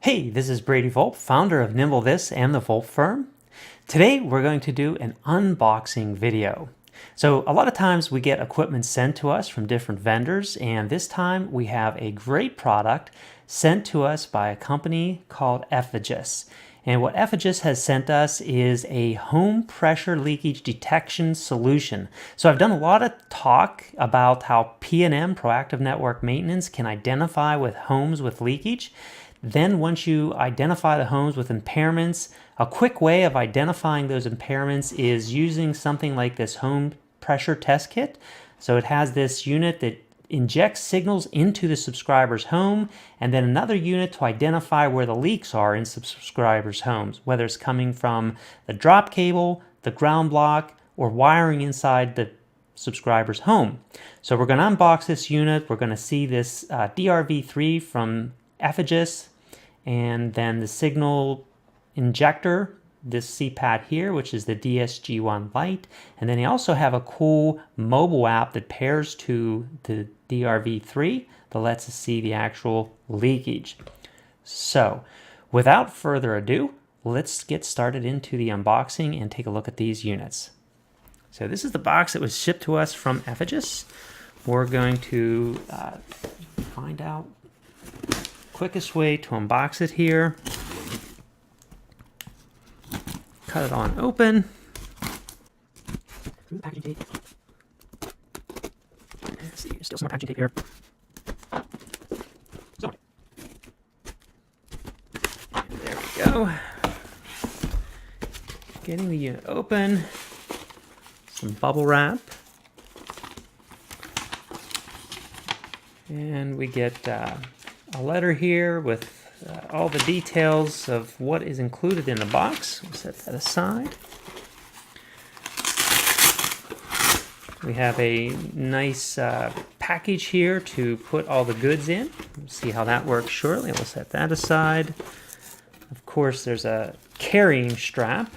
Hey, this is Brady Volpe, founder of Nimble This and the Volpe firm. Today we're going to do an unboxing video. So a lot of times we get equipment sent to us from different vendors, and this time we have a great product sent to us by a company called Effigis. And what Effigis has sent us is a home pressure leakage detection solution. So I've done a lot of talk about how P&M, proactive network maintenance, can identify with homes with leakage. Then once you identify the homes with impairments, a quick way of identifying those impairments is using something like this home pressure test kit. So it has this unit that injects signals into the subscriber's home, and then another unit to identify where the leaks are in subscribers' homes, whether it's coming from the drop cable, the ground block, or wiring inside the subscriber's home. So we're going to unbox this unit. We're going to see this DRV3 from Effigis, and then the signal injector, this CPAT here, which is the DSG1 Lite, and then they also have a cool mobile app that pairs to the DRV3 that lets us see the actual leakage. So without further ado, let's get started into the unboxing and take a look at these units. So this is the box that was shipped to us from Effigis. We're going to find out quickest way to unbox it here. Cut it on open. Packaging tape. Let's see, still some more packaging tape here. So, there we go. Getting the unit open. Some bubble wrap. And we get a letter here with all the details of what is included in the box. We'll set that aside. We have a nice package here to put all the goods in. We'll see how that works shortly. We'll set that aside. Of course, there's a carrying strap.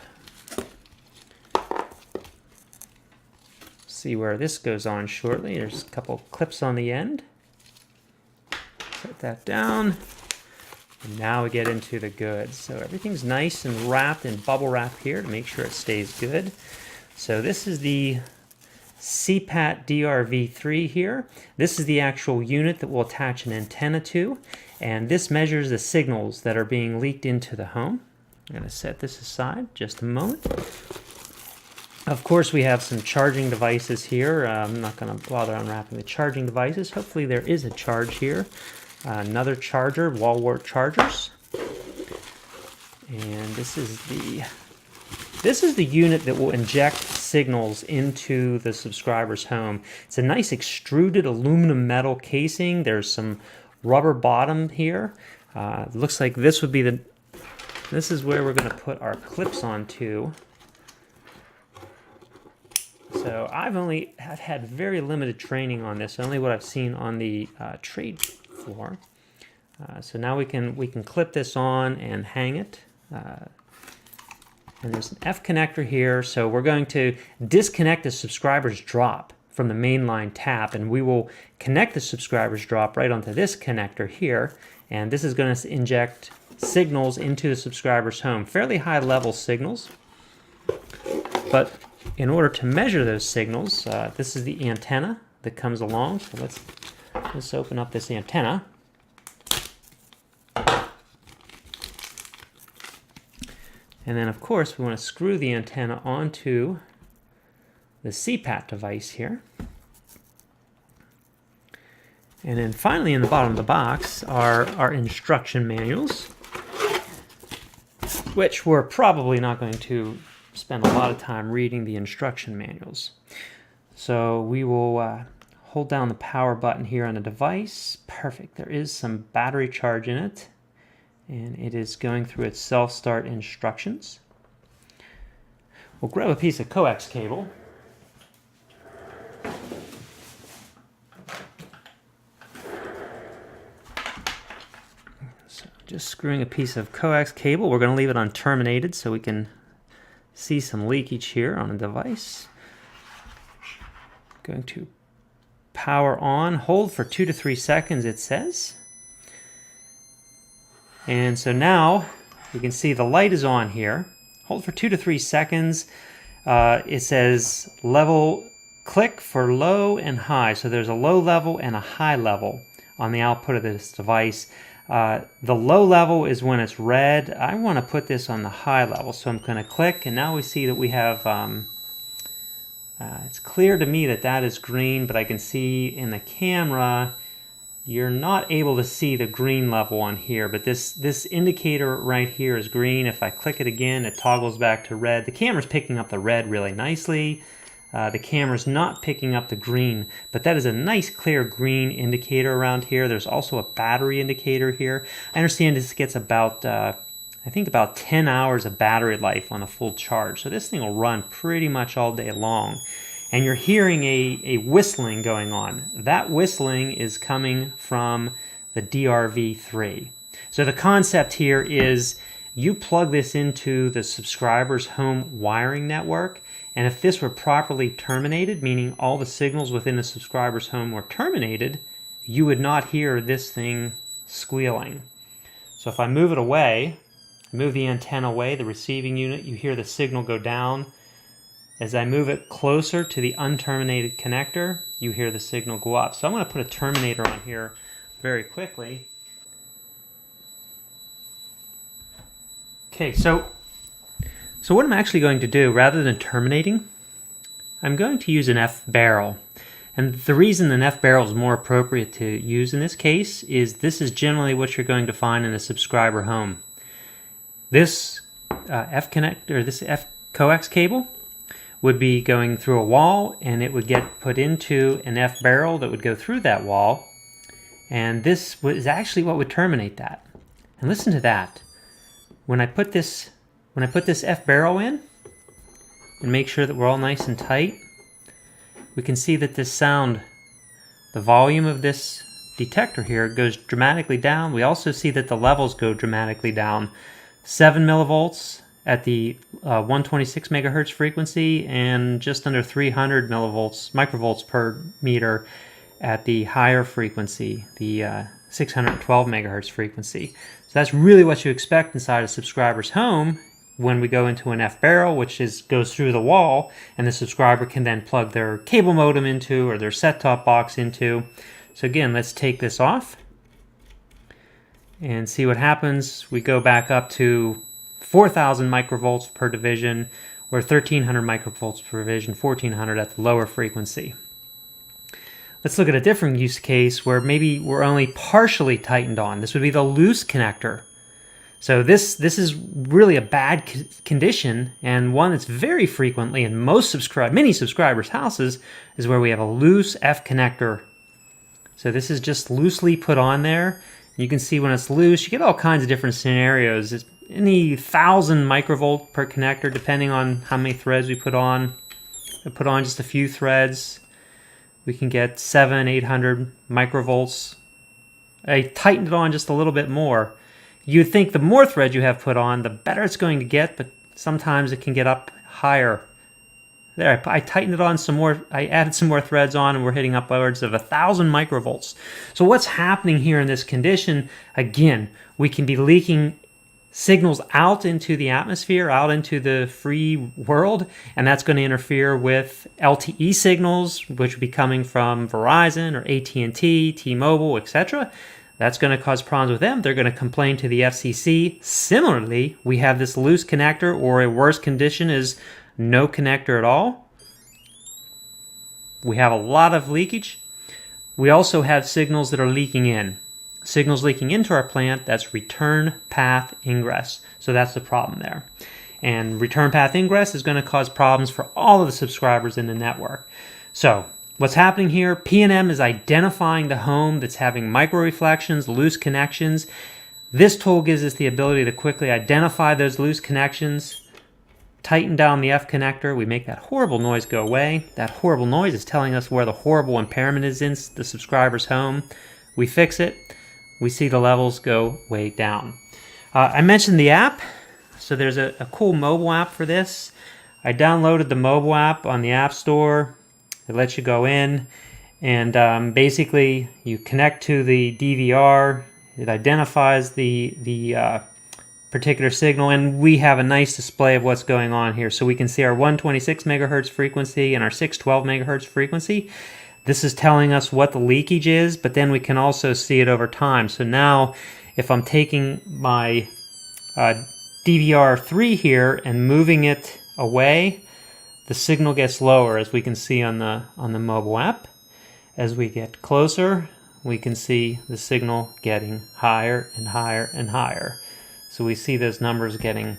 See where this goes on shortly. There's a couple clips on the end. Set that down. And now we get into the goods. So everything's nice and wrapped in bubble wrap here to make sure it stays good. So this is the CPAT DRV3 here. This is the actual unit that we'll attach an antenna to, and this measures the signals that are being leaked into the home. I'm going to set this aside just a moment. Of course, we have some charging devices here. I'm not going to bother unwrapping the charging devices. Hopefully there is a charge here. Another charger, wall wart chargers. And this is the unit that will inject signals into the subscriber's home. It's a nice extruded aluminum metal casing. There's some rubber bottom here. Looks like this would be this is where we're going to put our clips onto. So I've only had very limited training on this, only what I've seen on the trade floor. So now we can clip this on and hang it. And there's an F connector here, so we're going to disconnect the subscriber's drop from the mainline tap, and we will connect the subscriber's drop right onto this connector here, and this is going to inject signals into the subscriber's home, fairly high level signals. But in order to measure those signals, this is the antenna that comes along. So let's open up this antenna. And then, of course, we want to screw the antenna onto the CPAT device here. And then finally, in the bottom of the box are our instruction manuals, which we're probably not going to spend a lot of time reading the instruction manuals. So we will hold down the power button here on the device. Perfect. There is some battery charge in it, and it is going through its self-start instructions. We'll grab a piece of coax cable. So just screwing a piece of coax cable. We're going to leave it on terminated so we can see some leakage here on the device. Going to power on, hold for 2 to 3 seconds, it says. And so now you can see the light is on here. Hold for 2 to 3 seconds. It says level, click for low and high. So there's a low level and a high level on the output of this device. The low level is when it's red. I want to put this on the high level, so I'm going to click, and now we see that we have, it's clear to me that that is green, but I can see in the camera you're not able to see the green level on here, but this indicator right here is green. If I click it again, it toggles back to red. The camera's picking up the red really nicely. The camera's not picking up the green, but that is a nice clear green indicator around here. There's also a battery indicator here. I understand this gets about, I think about 10 hours of battery life on a full charge. So this thing will run pretty much all day long. And you're hearing a whistling going on. That whistling is coming from the DRV3. So the concept here is you plug this into the subscriber's home wiring network, and if this were properly terminated, meaning all the signals within the subscriber's home were terminated, you would not hear this thing squealing. So if I move it away, move the antenna away, the receiving unit, you hear the signal go down. As I move it closer to the unterminated connector, you hear the signal go up. So I'm going to put a terminator on here very quickly. Okay, so what I'm actually going to do, rather than terminating, I'm going to use an F-barrel. And the reason an F-barrel is more appropriate to use in this case is this is generally what you're going to find in a subscriber home. This F-connector, this F-coax cable would be going through a wall, and it would get put into an F-barrel that would go through that wall, and this is actually what would terminate that. And listen to that. When I put this F-barrel in and make sure that we're all nice and tight, we can see that this sound, the volume of this detector here goes dramatically down. We also see that the levels go dramatically down. 7 millivolts at the 126 megahertz frequency, and just under 300 microvolts per meter at the higher frequency, the 612 megahertz frequency. So that's really what you expect inside a subscriber's home when we go into an F-barrel, which goes through the wall, and the subscriber can then plug their cable modem into or their set-top box into. So again, let's take this off and see what happens. We go back up to 4,000 microvolts per division, or 1,300 microvolts per division, 1,400 at the lower frequency. Let's look at a different use case where maybe we're only partially tightened on. This would be the loose connector. So this is really a bad condition, and one that's very frequently in many subscribers' houses is where we have a loose F connector. So this is just loosely put on there. You can see when it's loose, you get all kinds of different scenarios. It's any 1,000 microvolt per connector, depending on how many threads we put on. I put on just a few threads. We can get 700-800 microvolts. I tightened it on just a little bit more. You'd think the more threads you have put on, the better it's going to get, but sometimes it can get up higher. There, I tightened it on some more. I added some more threads on, and we're hitting upwards of 1,000 microvolts. So what's happening here in this condition? Again, we can be leaking signals out into the atmosphere, out into the free world, and that's going to interfere with LTE signals, which would be coming from Verizon or AT&T, T-Mobile, etc. That's going to cause problems with them. They're going to complain to the FCC. Similarly, we have this loose connector, or a worse condition is no connector at all. We have a lot of leakage. We also have signals that are leaking in. Signals leaking into our plant, that's return path ingress. So that's the problem there. And return path ingress is going to cause problems for all of the subscribers in the network. So what's happening here, P&M is identifying the home that's having micro-reflections, loose connections. This tool gives us the ability to quickly identify those loose connections, tighten down the F connector. We make that horrible noise go away. That horrible noise is telling us where the horrible impairment is in the subscriber's home. We fix it. We see the levels go way down. I mentioned the app. So there's a cool mobile app for this. I downloaded the mobile app on the App Store. It lets you go in and basically you connect to the DVR. It identifies the particular signal, and we have a nice display of what's going on here. So we can see our 126 megahertz frequency and our 612 megahertz frequency. This is telling us what the leakage is, but then we can also see it over time. So now if I'm taking my DVR3 here and moving it away, the signal gets lower, as we can see on the mobile app. As we get closer, we can see the signal getting higher and higher and higher. So we see those numbers getting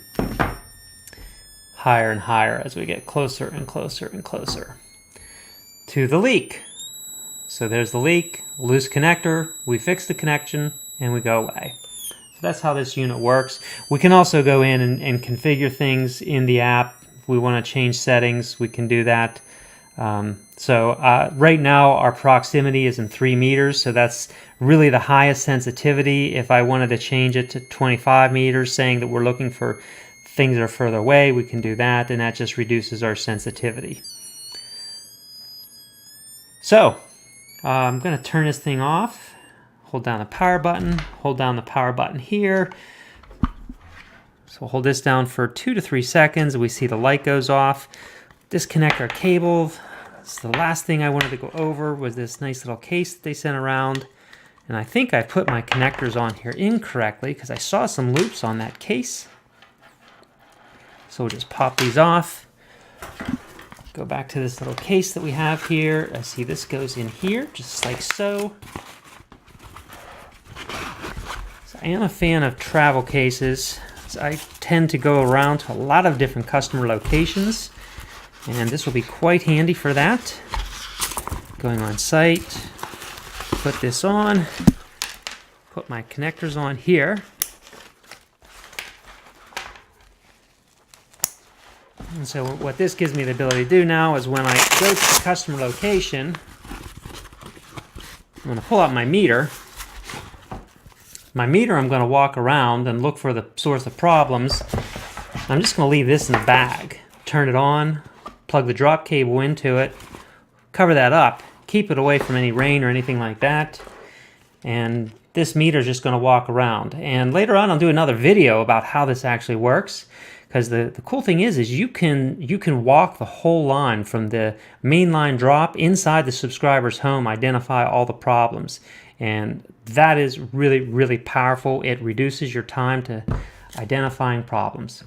higher and higher as we get closer and closer and closer to the leak. So there's the leak, loose connector, we fix the connection, and we go away. So that's how this unit works. We can also go in and configure things in the app. If we want to change settings, we can do that. Right now our proximity is in 3 meters, so that's really the highest sensitivity. If I wanted to change it to 25 meters, saying that we're looking for things that are further away, we can do that, and that just reduces our sensitivity. So I'm going to turn this thing off. Hold down the power button, hold down the power button here. So we'll hold this down for 2 to 3 seconds. We see the light goes off. Disconnect our cable. So the last thing I wanted to go over was this nice little case that they sent around. And I think I put my connectors on here incorrectly because I saw some loops on that case. So we'll just pop these off. Go back to this little case that we have here. I see this goes in here, just like so. So I am a fan of travel cases. So I tend to go around to a lot of different customer locations, and this will be quite handy for that. Going on site, put this on, put my connectors on here. And so what this gives me the ability to do now is when I go to the customer location, I'm going to pull out my meter. My meter I'm going to walk around and look for the source of problems. I'm just going to leave this in the bag. Turn it on, plug the drop cable into it, cover that up, keep it away from any rain or anything like that. And this meter is just going to walk around. And later on I'll do another video about how this actually works. Because the cool thing is you can walk the whole line from the main line drop inside the subscriber's home, identify all the problems. And that is really, really powerful. It reduces your time to identifying problems.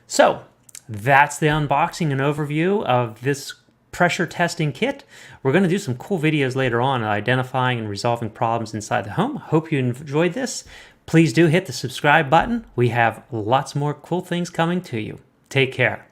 So that's the unboxing and overview of this pressure testing kit. We're going to do some cool videos later on identifying and resolving problems inside the home. Hope you enjoyed this. Please do hit the subscribe button. We have lots more cool things coming to you. Take care.